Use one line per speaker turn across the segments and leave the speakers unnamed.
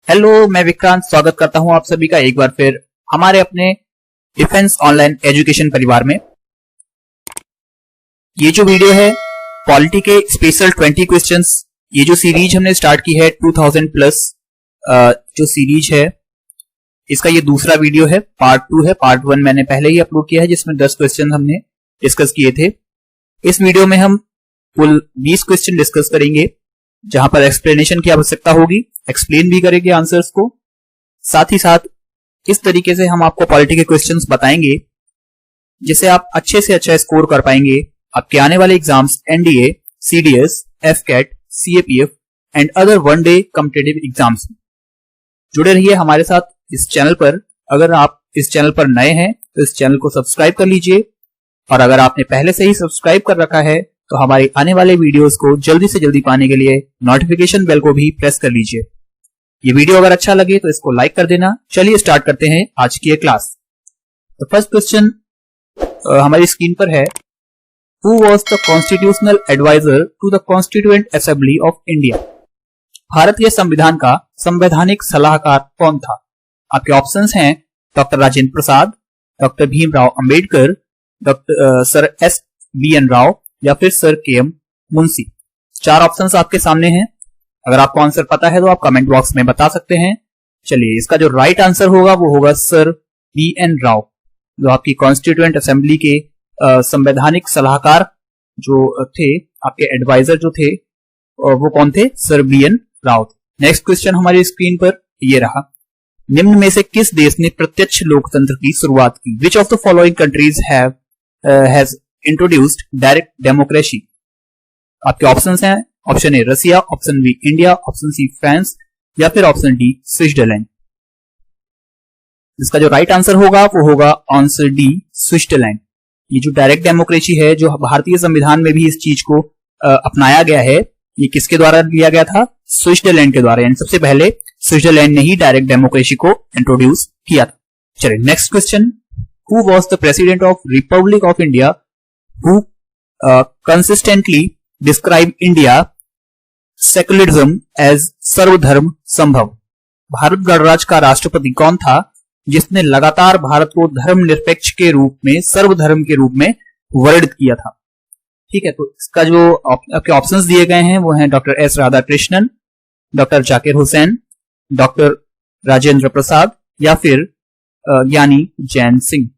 Hello, मैं विक्रांत स्वागत करता हूं आप सभी का एक बार फिर हमारे अपने डिफेंस ऑनलाइन एजुकेशन परिवार में। ये जो वीडियो है पॉलिटी के स्पेशल 20 क्वेश्चंस, ये जो सीरीज हमने स्टार्ट की है 2000 प्लस जो सीरीज है, इसका ये दूसरा वीडियो है, पार्ट 2 है। पार्ट 1 मैंने पहले ही अपलोड किया है जिसमें 10 क्वेश्चन हमने डिस्कस किए थे। इस वीडियो में हम कुल 20 क्वेश्चन डिस्कस करेंगे जहां पर एक्सप्लेनेशन की आवश्यकता होगी, एक्सप्लेन भी करेंगे आंसर्स को। साथ ही साथ इस तरीके से हम आपको पॉलिटी के क्वेश्चंस बताएंगे जिससे आप अच्छे से अच्छा स्कोर कर पाएंगे आपके आने वाले exams NDA, CDS, AFCAT, CAPF and other one day competitive exams. जुड़े रहिए हमारे साथ इस चैनल पर। अगर आप इस चैनल पर नए हैं तो इस चैनल को सब्सक्राइब कर लीजिए, और अगर आपने पहले से ही सब्सक्राइब कर रखा है तो हमारे आने वाले वीडियोस को जल्दी से जल्दी पाने के लिए नोटिफिकेशन बेल को भी प्रेस कर लीजिए। ये वीडियो अगर अच्छा लगे तो इसको लाइक कर देना। चलिए स्टार्ट करते हैं आज की ये क्लास। तो फर्स्ट क्वेश्चन हमारी स्क्रीन पर है, who was the constitutional adviser to the constituent assembly of India? Bharat के संविधान का संवैधानिक सलाहकार कौन था? आपके ऑप्शंस हैं doctor Rajendra Prasad, doctor Bhimrao Ambedkar, doctor sir S B N Rao या फिर सर के एम मुंशी। 4 ऑप्शंस आपके सामने हैं। अगर आपको आंसर पता है तो आप कमेंट बॉक्स में बता सकते हैं। चलिए, इसका जो राइट आंसर होगा वो होगा सर बी एन राव, जो आपकी कॉन्स्टिट्यूएंट असेंबली के संवैधानिक सलाहकार जो थे, आपके एडवाइजर जो थे वो कौन थे? Sir B N Rau. Next question हमारी स्क्रीन पर ये रहा, निम्न में से किस देश ने प्रत्यक्ष लोकतंत्र की शुरुआत की? Which of the following countries has introduced direct democracy? आपके ऑप्शंस हैं, option A Russia, option B India, option C France या फिर ऑप्शन डी स्विट्जरलैंड। इसका जो राइट आंसर होगा वो होगा आंसर डी स्विट्जरलैंड। ये जो डायरेक्ट डेमोक्रेसी है, जो भारतीय संविधान में भी इस चीज को अपनाया गया है, ये किसके द्वारा लिया गया था? स्विट्जरलैंड के द्वारा। यानी सबसे पहले स्विट्जरलैंड ने ही डायरेक्ट डेमोक्रेसी को इंट्रोड्यूस किया था। चलिए next question, who was the president of Republic of India who consistently describe India secularism as सर्वधर्म संभव? भारत गणराज्य का राष्ट्रपति कौन था जिसने लगातार भारत को धर्मनिरपेक्ष के रूप में, सर्वधर्म के रूप में वर्णित किया था? ठीक है, तो इसका जो आपके ऑप्शंस दिए गए हैं वो हैं doctor S Radhakrishnan, doctor Zakir Hussain, doctor Rajendra Prasad या फिर ज्ञानी जैन सिंह।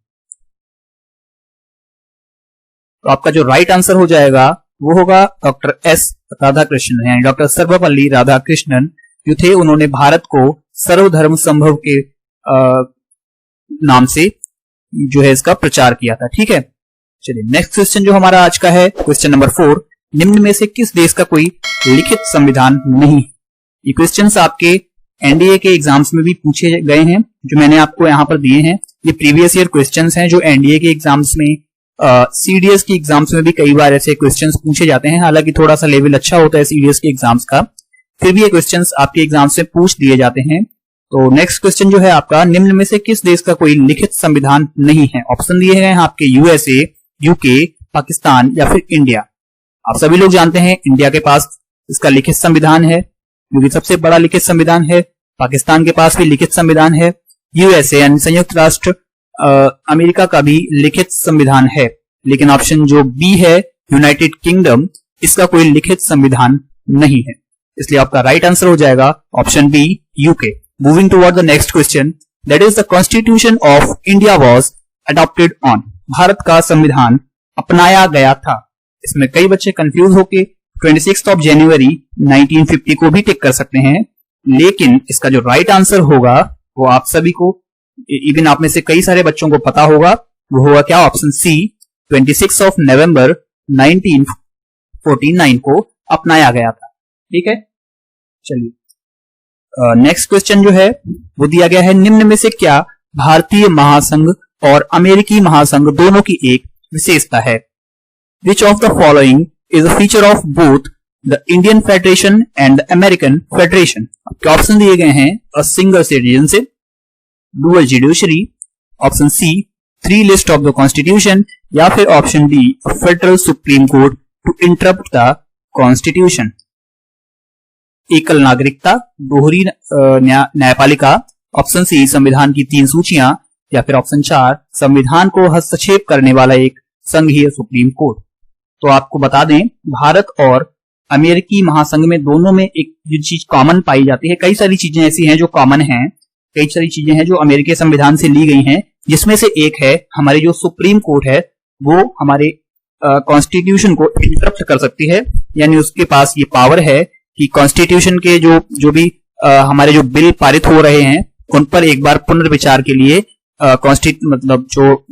तो आपका जो राइट आंसर हो जाएगा वो होगा डॉक्टर एस राधाकृष्णन। यानी डॉक्टर सर्वपल्ली राधाकृष्णन जो थे, उन्होंने भारत को सर्वधर्म संभव के नाम से जो है इसका प्रचार किया था। ठीक है, चलिए नेक्स्ट क्वेश्चन जो हमारा आज का है, क्वेश्चन नंबर 4, निम्न में से किस देश का कोई लिखित संविधान नहीं? ये क्वेश्चंस आपके एनडीए के एग्जाम्स में भी पूछे गए हैं, जो मैंने आपको यहाँ पर दिए हैं। ये प्रीवियस ईयर क्वेश्चंस हैं जो एनडीए के एग्जाम्स में, सीडीएस की एग्जाम्स में भी कई बार ऐसे क्वेश्चंस पूछे जाते हैं। हालांकि थोड़ा सा लेवल अच्छा होता है सीडीएस के एग्जाम्स का, फिर भी ये क्वेश्चंस आपके एग्जाम्स में पूछ दिए जाते हैं। तो नेक्स्ट क्वेश्चन जो है आपका, निम्न में से किस देश का कोई लिखित संविधान नहीं है? ऑप्शन दिए हैं आपके यूएसए, यूके, पाकिस्तान या फिर इंडिया। आप सभी लोग जानते हैं इंडिया के पास इसका लिखित संविधान है, जो कि सबसे बड़ा लिखित संविधान है। पाकिस्तान के पास भी लिखित संविधान है। यूएसए यानी संयुक्त राष्ट्र अमेरिका का भी लिखित संविधान है। लेकिन ऑप्शन जो बी है, यूनाइटेड किंगडम, इसका कोई लिखित संविधान नहीं है। इसलिए आपका राइट आंसर हो जाएगा option B, UK. Moving toward the next question, that is the constitution of India was adopted on? Bharat का संविधान अपनाया गया था। इसमें कई बच्चे कंफ्यूज होके 26 जनवरी 1950 को भी टिक कर सकते हैं, लेकिन इसका जो राइट आंसर होगा वो आप सभी को, इवन आप में से कई सारे बच्चों को पता होगा, वो होगा क्या? ऑप्शन सी, 26 नवंबर 1949 को अपनाया गया था। ठीक है, चलिए नेक्स्ट क्वेश्चन जो है वो दिया गया है, निम्न में से क्या भारतीय महासंघ और अमेरिकी महासंघ दोनों की एक विशेषता है? Which of the following is a feature of both the Indian federation and the American federation? आपके ऑप्शन दिए गए हैं, a single citizenship, dual judiciary, option C 3 list of the constitution या फिर option D federal supreme court to interpret the constitution. एकल नागरिकता, दोहरी न्यायपालिका, ऑप्शन सी संविधान की 3 सूचियां, या फिर ऑप्शन 4 संविधान को हस्तक्षेप करने वाला एक संघीय सुप्रीम कोर्ट। तो आपको बता दें, भारत और अमेरिकी महासंघ में दोनों में एक जो चीज कॉमन पाई जाती है, कई सारी चीजें ऐसी हैं जो कॉमन हैं, कई सारी चीजें हैं जो अमेरिकी संविधान से ली गई हैं, जिसमें से एक है हमारी जो सुप्रीम कोर्ट है वो हमारे कॉन्स्टिट्यूशन को इंटरप्ट कर सकती है, यानी उसके पास ये पावर है कि कॉन्स्टिट्यूशन के जो भी हमारे जो बिल पारित हो रहे हैं उन पर एक बार पुनर्विचार के लिए मतलब जो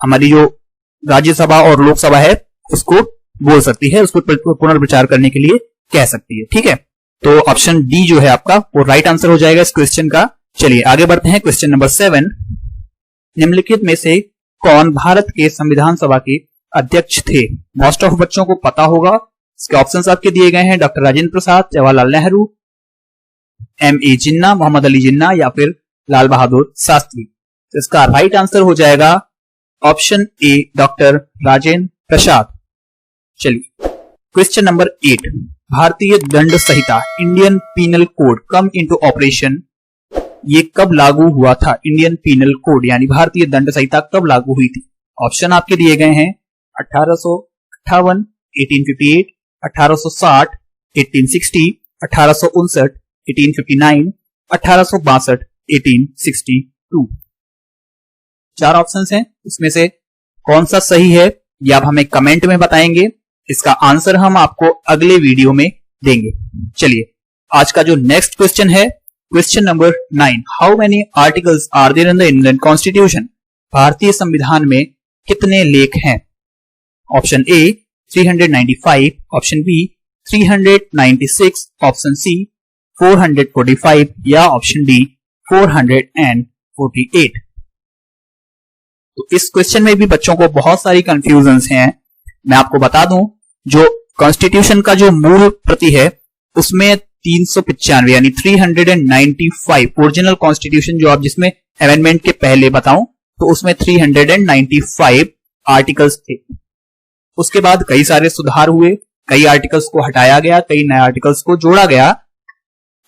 हमारी जो राज्यसभा और लोकसभा है उसको बोल सकती है, उसको पुनर्विचार करने के लिए कह सकती है। ठीक है, तो ऑप्शन डी जो है आपका वो राइट आंसर हो जाएगा इस क्वेश्चन का। चलिए आगे बढ़ते हैं। क्वेश्चन नंबर 7, निम्नलिखित में से कौन भारत के संविधान सभा के अध्यक्ष थे? मोस्ट ऑफ बच्चों को पता होगा। इसके ऑप्शंस आपके दिए गए हैं, डॉक्टर राजेंद्र प्रसाद, जवाहरलाल नेहरू, M.A. जिन्ना, मोहम्मद अली जिन्ना, या फिर लाल बहादुर शास्त्री। तो इसका राइट आंसर हो जाएगा option A, doctor Rajendra Prasad. चलिए क्वेश्चन नंबर 8, भारतीय दंड संहिता Indian penal code come into operation, ये कब लागू हुआ था? इंडियन पीनल कोड यानी भारतीय दंड संहिता कब लागू हुई थी? ऑप्शन आपके दिए गए हैं 1858, 1858, 1860, 1860, 1859, 1859, 1862, 1862। 4 ऑप्शंस हैं, उसमें से कौन सा सही है ये आप हमें कमेंट में बताएंगे। इसका आंसर हम आपको अगले वीडियो में देंगे। चलिए आज का जो नेक्स्ट क्वेश्चन है, question number 9, how many articles are there in the Indian constitution? भारतीय संविधान में कितने लेख हैं? Option A 395, option B 396, option C 445, या ऑप्शन डी 448। तो इस क्वेश्चन में भी बच्चों को बहुत सारी कंफ्यूजन्स हैं। मैं आपको बता दूं, जो कॉन्स्टिट्यूशन का जो मूल प्रति है उसमें 395 यानी 395 ओरिजिनल कॉन्स्टिट्यूशन जो आप जिसमें अमेंडमेंट के पहले बताऊं तो उसमें 395 आर्टिकल्स थे। उसके बाद कई सारे सुधार हुए, कई आर्टिकल्स को हटाया गया, कई नए आर्टिकल्स को जोड़ा गया।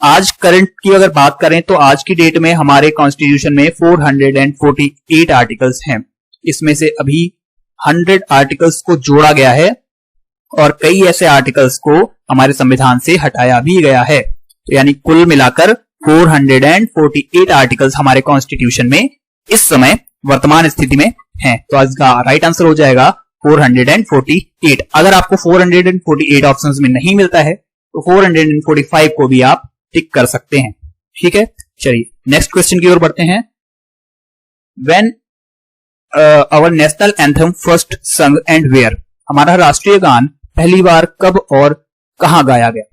आज करंट की अगर बात करें तो आज की डेट में हमारे कॉन्स्टिट्यूशन में 448 आर्टिकल्स हैं। इसमें से अभी 100 आर्टिकल्स को जोड़ा गया है और कई ऐसे आर्टिकल्स को हमारे संविधान से हटाया भी गया है। तो यानी कुल मिलाकर 448 आर्टिकल्स हमारे कॉन्स्टिट्यूशन में इस समय वर्तमान स्थिति में हैं। तो आज का राइट आंसर हो जाएगा 448। अगर आपको 448 ऑप्शंस में नहीं मिलता है तो 445 को भी आप टिक कर सकते हैं। ठीक है, चलिए नेक्स्ट क्वेश्चन की ओर बढ़ते हैं। When our national anthem first sung and where, हमारा राष्ट्रीय गान पहली बार कब और कहां गाया गया?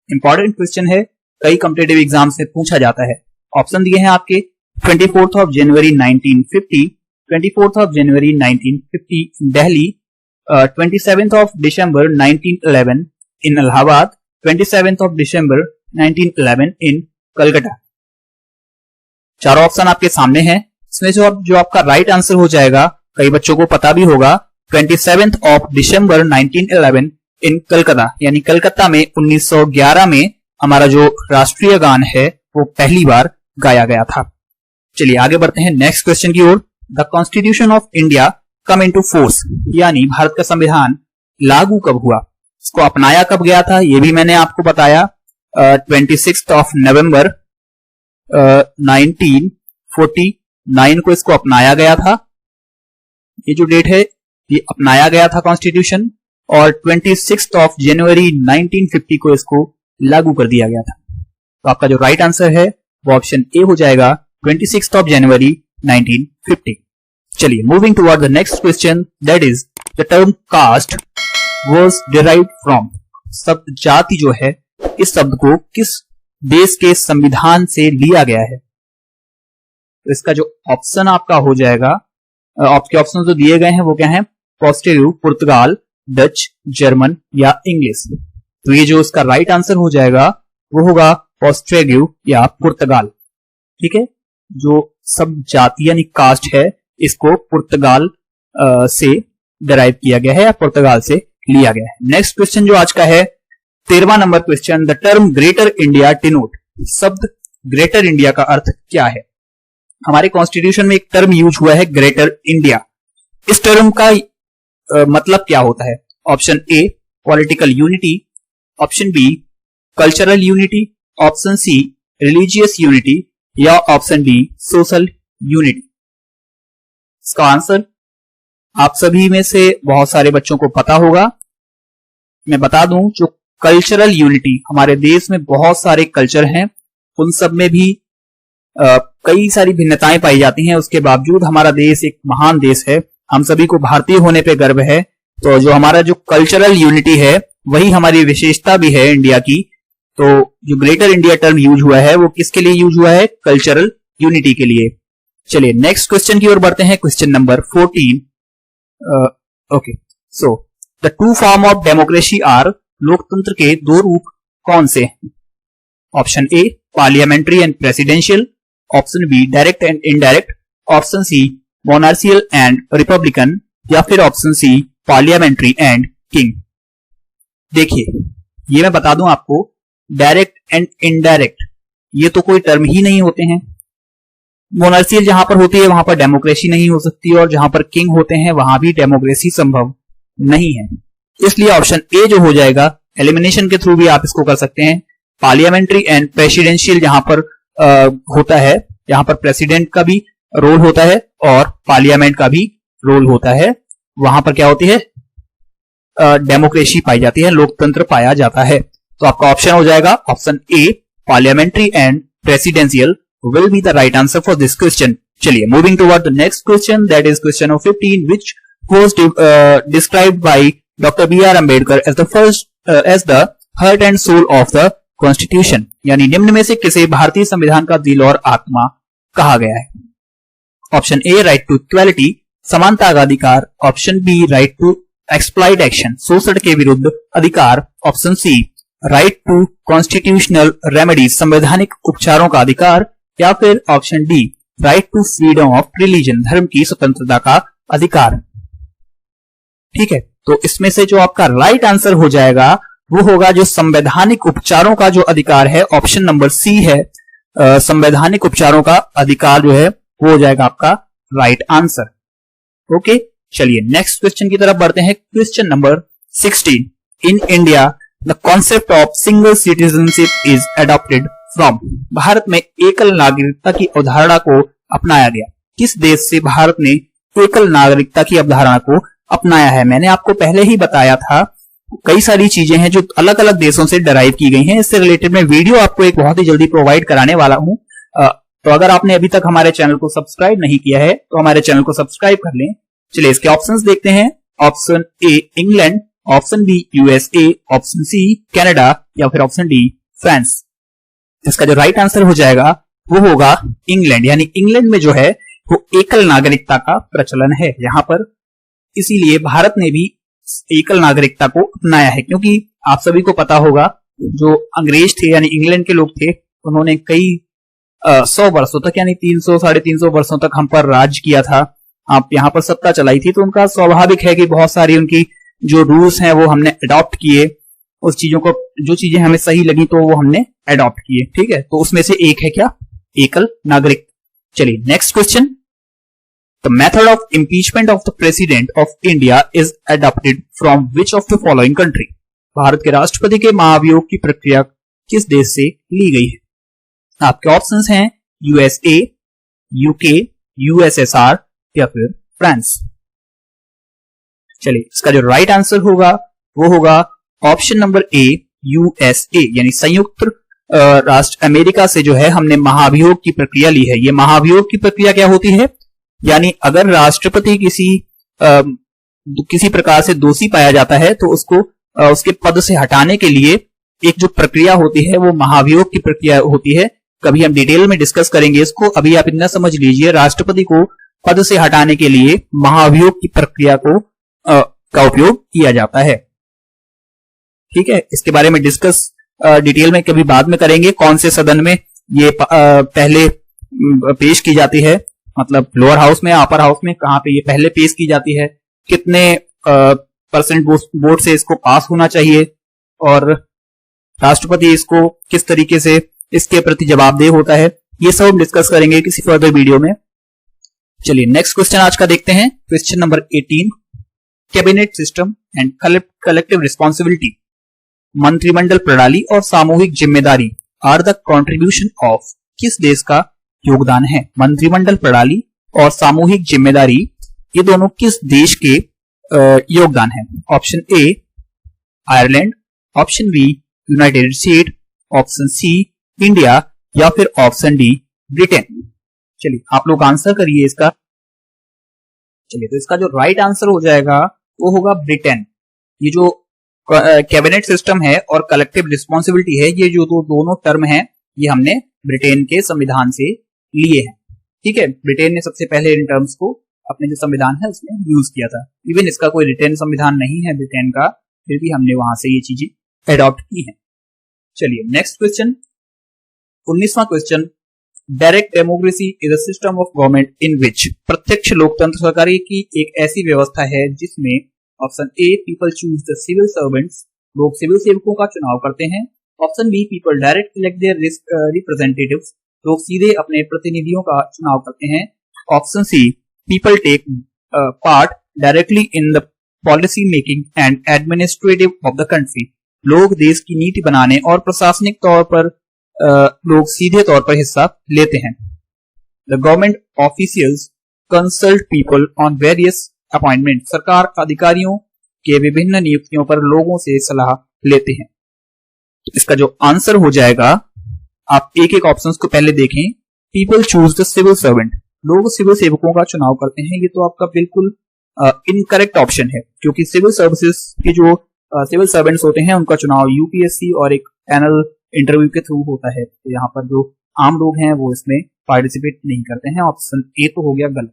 इंपॉर्टेंट क्वेश्चन है, कई कॉम्पिटिटिव एग्जाम से पूछा जाता है। ऑप्शन दिए हैं आपके 24th of January 1950, 24th of January 1950 in Delhi, 27th of December 1911 in Allahabad, 27th of December 1911 इन कलकत्ता। चारों ऑप्शन आपके सामने हैं। इसमें जो आपका राइट आंसर हो जाएगा, कई बच्चों को पता भी होगा, 27th ऑफ दिसंबर 1911 इन कलकत्ता, यानी कलकत्ता में 1911 में हमारा जो राष्ट्रीय गान है वो पहली बार गाया गया था। चलिए आगे बढ़ते हैं नेक्स्ट क्वेश्चन की ओर। The constitution of India come into force, यानी भारत का संविधान लागू कब हुआ? इसको अपनाया कब गया था ये भी मैंने आपको बताया। 26 ऑफ नवंबर 1949 को इसको अपनाया गया था। ये जो डेट है ये अपनाया गया था कॉन्स्टिट्यूशन, और 26 ऑफ जनवरी 1950 को इसको लागू कर दिया गया था। तो आपका जो राइट आंसर है वो ऑप्शन ए हो जाएगा 26 ऑफ जनवरी 1950। चलिए moving toward the next question, that is the term caste was derived from. शब्द जाति जो है इस शब्द को किस देश के संविधान से लिया गया है? तो इसका जो ऑप्शन आपका हो जाएगा, आपके ऑप्शन जो दिए गए हैं वो क्या है? पोर्टुगीज, पुर्तगाल, डच, जर्मन या इंग्लिश। तो ये जो इसका राइट आंसर हो जाएगा वो होगा पोर्टुगीज या पुर्तगाल। ठीक है, जो सब जाति यानी कास्ट है इसको पुर्तगाल से डिराइव किया गया है या पुर्तगाल से लिया गया है। नेक्स्ट क्वेश्चन जो आज का है, 13वां number question, the term greater India denote, शब्द ग्रेटर इंडिया का अर्थ क्या है? हमारे कॉन्स्टिट्यूशन में एक टर्म यूज हुआ है ग्रेटर इंडिया। इस टर्म का मतलब क्या होता है? Option A political unity, option B cultural unity, option C religious unity या ऑप्शन डी सोशल यूनिटी। इसका आंसर आप सभी में से बहुत सारे बच्चों को पता होगा। मैं बता दूं, जो कल्चरल यूनिटी, हमारे देश में बहुत सारे कल्चर हैं, उन सब में भी कई सारी भिन्नताएं पाई जाती हैं, उसके बावजूद हमारा देश एक महान देश है, हम सभी को भारतीय होने पे गर्व है। तो जो हमारा जो कल्चरल यूनिटी है वही हमारी विशेषता भी है इंडिया की। तो जो ग्रेटर इंडिया टर्म यूज हुआ है वो किसके लिए यूज हुआ है? कल्चरल यूनिटी के लिए। चलिए नेक्स्ट क्वेश्चन की ओर बढ़ते हैं, question number 14। Okay, so the two form of democracy are, लोकतंत्र के दो रूप कौन से हैं? Option A parliamentary and presidential, option B direct and indirect, option C monarchial and republican या फिर option C parliamentary and king. देखिए, ये मैं बता दूं आपको, डायरेक्ट एंड इनडायरेक्ट ये तो कोई टर्म ही नहीं होते हैं। मोनार्शियल जहां पर होती है वहां पर डेमोक्रेसी नहीं हो सकती, और जहां पर किंग होते हैं वहां भी डेमोक्रेसी संभव नहीं है। इसलिए ऑप्शन ए जो हो जाएगा, एलिमिनेशन के थ्रू भी आप इसको कर सकते हैं, पार्लियामेंट्री एंड प्रेसिडेंशियल जहां पर होता है, जहां पर प्रेसिडेंट का भी रोल होता है और पार्लियामेंट का भी रोल होता है, वहां पर क्या होती है? डेमोक्रेसी पाई जाती है, लोकतंत्र पाया जाता है। तो आपका ऑप्शन हो जाएगा option A parliamentary and presidential will be the right answer for this question. चलिए moving toward the next question, that is question of 15, which was described by Dr. B.R. Ambedkar as the first as the heart and soul of the constitution. यानी निम्न में से किसे भारतीय संविधान का दिल और आत्मा कहा गया है? Option A right to equality, समानता का अधिकार, option B right to exploit action, शोषण के विरुद्ध अधिकार, option C right to constitutional remedies, संवैधानिक उपचारों का अधिकार, या फिर option D right to freedom of religion, धर्म की स्वतंत्रता का अधिकार। ठीक है, तो इसमें से जो आपका राइट आंसर हो जाएगा वो होगा जो संवैधानिक उपचारों का जो अधिकार है, ऑप्शन नंबर सी है, संवैधानिक उपचारों का अधिकार जो है वो हो जाएगा आपका राइट आंसर। ओके, चलिए नेक्स्ट क्वेश्चन की तरफ बढ़ते हैं, question number 16। In India the concept of single citizenship is adopted from, Bharat में एकल नागरिकता की अवधारणा को अपनाया गया। किस देश से भारत ने एकल नागरिकता की अवधारणा को अपनाया है? मैंने आपको पहले ही बताया था, कई सारी चीजें हैं जो अलग अलग देशों से डराइव की गई हैं। इससे रिलेटेड मैं वीडियो आपको एक बहुत ही जल्दी प्रोवाइड कराने वाला हूं। तो अगर आपने अभी तक हमारे चैनल को सब्सक्राइब नहीं किया है तो हमारे चैनल को सब्सक्राइब कर लें। चलिए इसके ऑप्शंस देखते हैं। Option A England, option B USA, option C Canada या फिर ऑप्शन डी फ्रांस। इसका जो राइट आंसर हो जाएगा वो होगा इंग्लैंड, यानी इंग्लैंड में जो है वो एकल नागरिकता का प्रचलन है यहाँ पर, इसीलिए भारत ने भी एकल नागरिकता को अपनाया है। क्योंकि आप सभी को पता होगा जो अंग्रेज थे यानी इंग्लैंड के लोग थे, उन्होंने कई 100 वर्षों तक यानी 300 साढ़े 300 वर्षों तक हम पर राज किया था, आप यहाँ पर सत्ता चलाई थी। तो उनका स्वाभाविक है कि बहुत सारी उनकी जो रूल्स हैं वो हमने अडॉप्ट किए, उस चीजों को, जो चीजें हमें सही लगी तो वो हमने अडॉप्ट किए। ठीक है, तो उसमें से एक है क्या? एकल नागरिक। चलिए next question, the method of impeachment of the president of India is adopted from which of the following country, Bharat के राष्ट्रपति के महाभियोग की प्रक्रिया किस देश से ली गई है? आपके ऑप्शंस हैं यूएसए, यूके, यूएसएसआर या फिर फ्रांस। चलिए इसका जो राइट आंसर होगा वो होगा ऑप्शन नंबर ए यूएसए, यानी संयुक्त राष्ट्र अमेरिका से जो है हमने महाभियोग की प्रक्रिया ली है। ये महाभियोग की प्रक्रिया क्या होती है? यानी अगर राष्ट्रपति किसी प्रकार से दोषी पाया जाता है तो उसको उसके पद से हटाने के लिए एक जो प्रक्रिया होती है वो महाभियोग की प्रक्रिया होती है। कभी हम डिटेल में डिस्कस करेंगे इसको, अभी आप इतना समझ लीजिए, राष्ट्रपति को पद से हटाने के लिए महाभियोग की प्रक्रिया को का उपयोग किया जाता है। ठीक है, इसके बारे में डिस्कस डिटेल में कभी बाद में करेंगे, कौन से सदन में ये पहले पेश की जाती है, मतलब लोअर हाउस में, अपर हाउस में, कहां पे ये पहले पेश की जाती है, कितने % वोट से इसको पास होना चाहिए और राष्ट्रपति इसको किस तरीके से इसके प्रति जवाबदेह होता है, ये सब हम डिस्कस करेंगे किसी फर्दर वीडियो में। चलिए नेक्स्ट क्वेश्चन आज का देखते हैं। Question number 18, cabinet system and collective responsibility, मंत्रिमंडल प्रणाली और सामूहिक जिम्मेदारी आर द कंट्रीब्यूशन ऑफ, किस देश का योगदान है? मंत्रिमंडल प्रणाली और सामूहिक जिम्मेदारी ये दोनों किस देश के योगदान है? Option A Ireland, option B United State, option C India या फिर ऑप्शन डी ब्रिटेन। चलिए आप लोग आंसर करिए इसका। चलिए तो इसका जो राइट आंसर हो जाएगा वो होगा ब्रिटेन। ये जो कैबिनेट सिस्टम है और कलेक्टिव रिस्पॉन्सिबिलिटी है, ये जो दोनों टर्म है ये हमने ब्रिटेन के संविधान से लिए हैं। ठीक है, ब्रिटेन ने सबसे पहले इन टर्म्स को अपने जो संविधान है उसमें यूज किया था। इवन इसका कोई रिटेन संविधान नहीं है ब्रिटेन का, फिर भी हमने वहां से ये चीजें एडॉप्ट की हैं। चलिए नेक्स्ट क्वेश्चन, 19वां question, direct democracy is a system of government in which, प्रत्यक्ष लोकतंत्र सरकारी की एक ऐसी व्यवस्था है जिसमें option A people choose the civil servants, लोग सिविल सेवकों का चुनाव करते हैं। Option B people direct elect their representatives, लोग सीधे अपने प्रतिनिधियों का चुनाव करते हैं। Option C people take part directly in the policy making and administrative of the country, लोग देश की नीति बनाने और प्रशासनिक तौर पर लोग सीधे तौर पर हिस्सा लेते हैं। The government officials consult people on various appointment, सरकार अधिकारियों के विभिन्न नियुक्तियों पर लोगों से सलाह लेते हैं। इसका जो आंसर हो जाएगा, आप एक एक ऑप्शंस को पहले देखें। People choose the civil servant, लोग सिविल सेवकों का चुनाव करते हैं, ये तो आपका बिल्कुल इनकरेक्ट ऑप्शन है, क्योंकि सिविल सर्विसेज के जो सिविल सर्वेंट्स होते हैं उनका चुनाव यूपीएससी और एक पैनल इंटरव्यू के थ्रू होता है। तो यहाँ पर जो आम लोग हैं वो इसमें पार्टिसिपेट नहीं करते हैं। ऑप्शन ए तो हो गया गलत।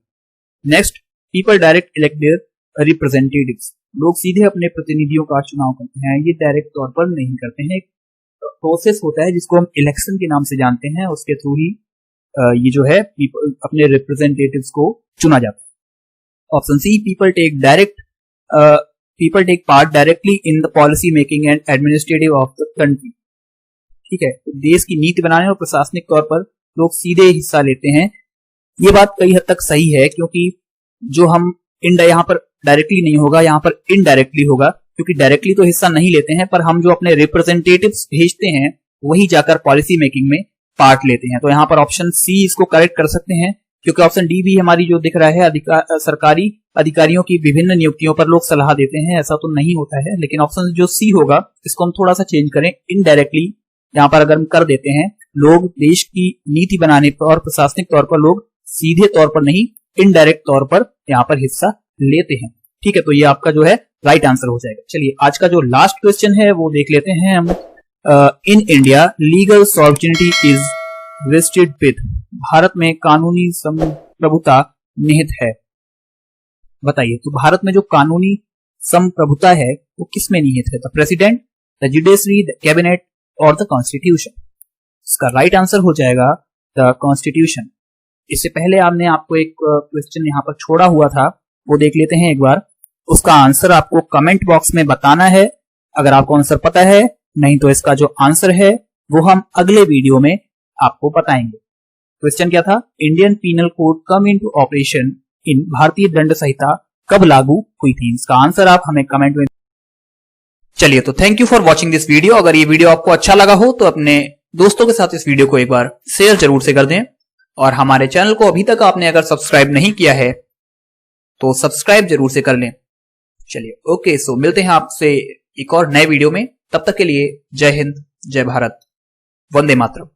Next, people direct elect their representatives, लोग सीधे अपने प्रतिनिधियों का चुनाव करते हैं, ये डायरेक्ट तौर पर नहीं करते हैं। एक प्रोसेस होता है जिसको हम इलेक्शन के नाम से जानते हैं, उसके थ्रू ही ये जो है अपने रिप्रेजेंटेटिव्स को चुना जाता है। Option C people take part directly in the policy making and administrative of the country. ठीक है, तो देश की नीति बनाने और प्रशासनिक तौर पर लोग सीधे हिस्सा लेते हैं। ये बात कई हद तक सही है, क्योंकि जो हम यहाँ पर डायरेक्टली नहीं होगा, यहाँ पर इनडायरेक्टली होगा, क्योंकि डायरेक्टली तो हिस्सा नहीं लेते हैं, पर हम जो अपने रिप्रेजेंटेटिव्स भेजते हैं वही जाकर पॉलिसी मेकिंग में पार्ट लेते हैं। तो यहाँ पर ऑप्शन सी इसको करेक्ट कर सकते हैं, क्योंकि ऑप्शन डी भी हमारी जो दिख रहा है सरकारी अधिकारियों की विभिन्न नियुक्तियों पर लोग सलाह देते हैं, ऐसा तो नहीं होता है। लेकिन ऑप्शन जो सी होगा इसको हम थोड़ा सा चेंज करें, इनडायरेक्टली यहाँ पर अगर हम कर देते हैं, लोग देश की नीति बनाने पर और प्रशासनिक तौर पर लोग सीधे तौर पर नहीं इनडायरेक्ट तौर पर यहाँ पर हिस्सा लेते हैं। ठीक है, तो ये आपका जो है राइट आंसर हो जाएगा। चलिए आज का जो लास्ट क्वेश्चन है वो देख लेते हैं हम। In India legal sovereignty is wasted with, Bharat में कानूनी संप्रभुता निहित है। बताइए, तो भारत में जो कानूनी संप्रभुता है वो किस में निहित है? The president, the judiciary, the cabinet और द कॉन्स्टिट्यूशन। इसका राइट आंसर हो जाएगा द कॉन्स्टिट्यूशन। इससे पहले आपने आपको एक क्वेश्चन यहाँ पर छोड़ा हुआ था, वो देख लेते हैं एक बार। उसका आंसर आपको कमेंट बॉक्स में बताना है, अगर आपको आंसर पता है। नहीं तो इसका जो आंसर है वो हम अगले वीडियो में आपको बताएंगे। क्वेश्चन क्या था? Indian penal code come into operation in, भारतीय दंड संहिता कब लागू हुई थी? इसका आंसर आप हमें कमेंट में। चलिए, तो thank you for watching this video. अगर ये वीडियो आपको अच्छा लगा हो तो अपने दोस्तों के साथ इस वीडियो को एक बार शेयर जरूर से कर दें, और हमारे चैनल को अभी तक आपने अगर सब्सक्राइब नहीं किया है तो सब्सक्राइब जरूर से कर लें। चलिए ओके, सो मिलते हैं आपसे एक और नए वीडियो में। तब तक के लिए जय हिंद, जय भारत, वंदे मातरम।